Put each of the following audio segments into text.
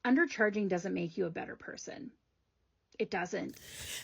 Undercharging doesn't make you a better person. It doesn't.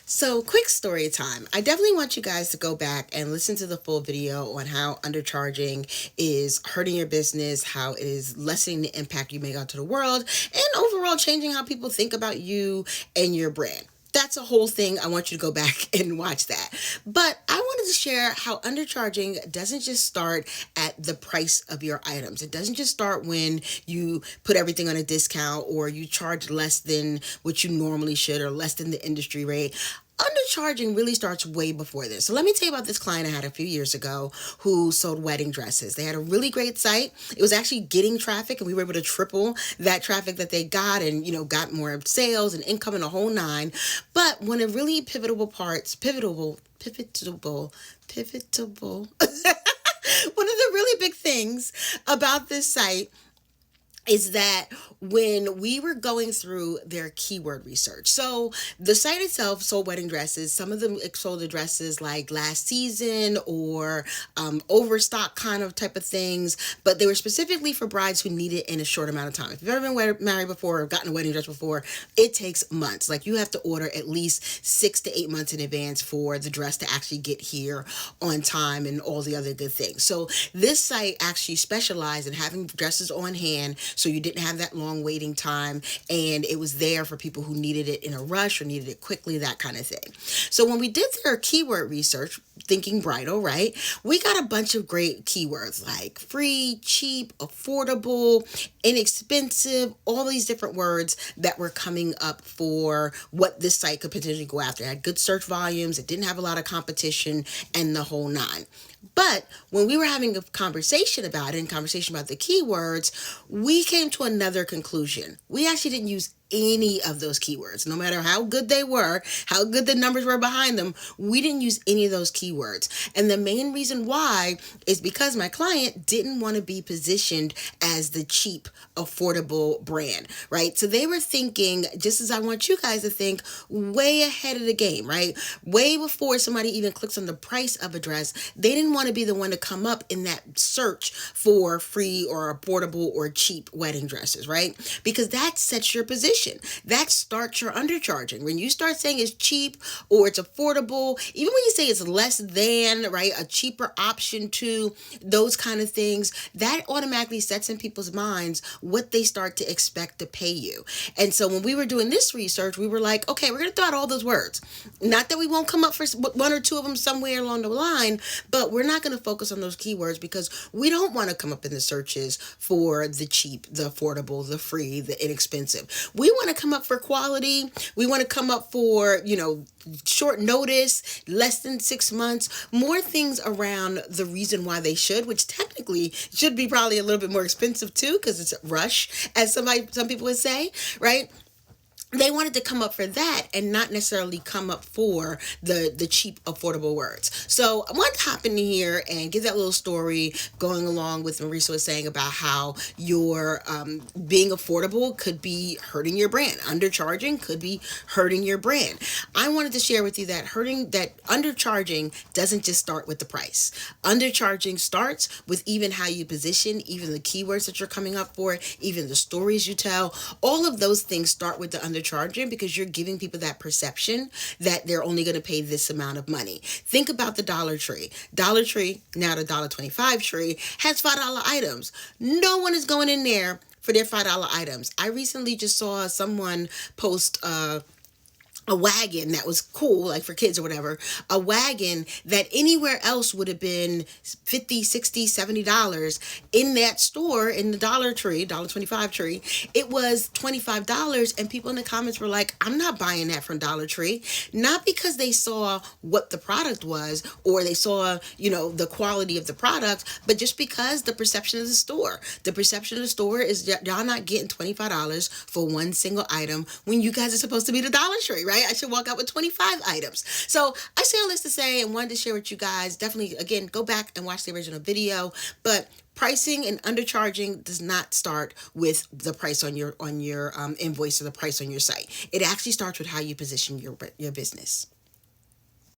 So, quick story time. I definitely want you guys to go back and listen to the full video on how undercharging is hurting your business, how it is lessening the impact you make out to the world, and overall changing how people think about you and your brand. That's a whole thing. I want you to go back and watch that. But I wanted to share how undercharging doesn't just start at the price of your items. It doesn't just start when you put everything on a discount or you charge less than what you normally should or less than the industry rate. Undercharging really starts way before this. So let me tell you about this client I had a few years ago who sold wedding dresses. They had a really great site. It was actually getting traffic, and we were able to triple that traffic that they got, and got more sales and income and a whole nine. But one of really pivotal one of the really big things about this site is that when we were going through their keyword research, so the site itself sold wedding dresses. Some of them sold the dresses like last season or overstock kind of type of things, but they were specifically for brides who need it in a short amount of time. If you've ever been married before or gotten a wedding dress before, it takes months. Like, you have to order at least 6 to 8 months in advance for the dress to actually get here on time and all the other good things. So this site actually specialized in having dresses on hand, so you didn't have that long waiting time, and it was there for people who needed it in a rush or needed it quickly, that kind of thing. So when we did their keyword research, thinking bridal, right, we got a bunch of great keywords like free, cheap, affordable, inexpensive, all these different words that were coming up for what this site could potentially go after. It had good search volumes, it didn't have a lot of competition, and the whole nine. But when we were having a conversation about it, and conversation about the keywords, we came to another conclusion. We actually didn't use any of those keywords. No matter how good they were, how good the numbers were behind them, we didn't use any of those keywords. And the main reason why is because my client didn't want to be positioned as the cheap, affordable brand, right? So they were thinking, just as I want you guys to think, way ahead of the game, right? Way before somebody even clicks on the price of a dress, they didn't want to be the one to come up in that search for free or affordable or cheap wedding dresses, right? Because that sets your position. That starts your undercharging. When you start saying it's cheap or it's affordable, even when you say it's less than, right, a cheaper option to, those kind of things, that automatically sets in people's minds what they start to expect to pay you. And so when we were doing this research, we were like, okay, we're going to throw out all those words. Not that we won't come up for one or two of them somewhere along the line, but we're not going to focus on those keywords because we don't want to come up in the searches for the cheap, the affordable, the free, the inexpensive. We want to come up for quality. We want to come up for, short notice, less than 6 months, more things around the reason why they should, which technically should be probably a little bit more expensive too, because it's a rush, as some people would say, right? They wanted to come up for that and not necessarily come up for the cheap affordable words. So I want to hop in here and give that little story going along with Marissa was saying about how your being affordable could be hurting your brand. Undercharging could be hurting your brand. I wanted to share with you that undercharging doesn't just start with the price. Undercharging starts with even how you position, even the keywords that you're coming up for, even the stories you tell. All of those things start with the undercharging because you're giving people that perception that they're only going to pay this amount of money. Think about the Dollar Tree. Dollar Tree, now the $1.25 tree, has $5 items. No one is going in there for their $5 items. I recently just saw someone post a wagon that was cool, like for kids or whatever, a wagon that anywhere else would have been 50, 60, $70 in that store, in the Dollar Tree, $1.25 tree, it was $25. And people in the comments were like, I'm not buying that from Dollar Tree. Not because they saw what the product was or they saw, the quality of the product, but just because the perception of the store. The perception of the store is y'all not getting $25 for one single item when you guys are supposed to be the Dollar Tree, right? I should walk out with 25 items. So I say all this to say and wanted to share with you guys. Definitely, again, go back and watch the original video. But pricing and undercharging does not start with the price on your invoice or the price on your site. It actually starts with how you position your business.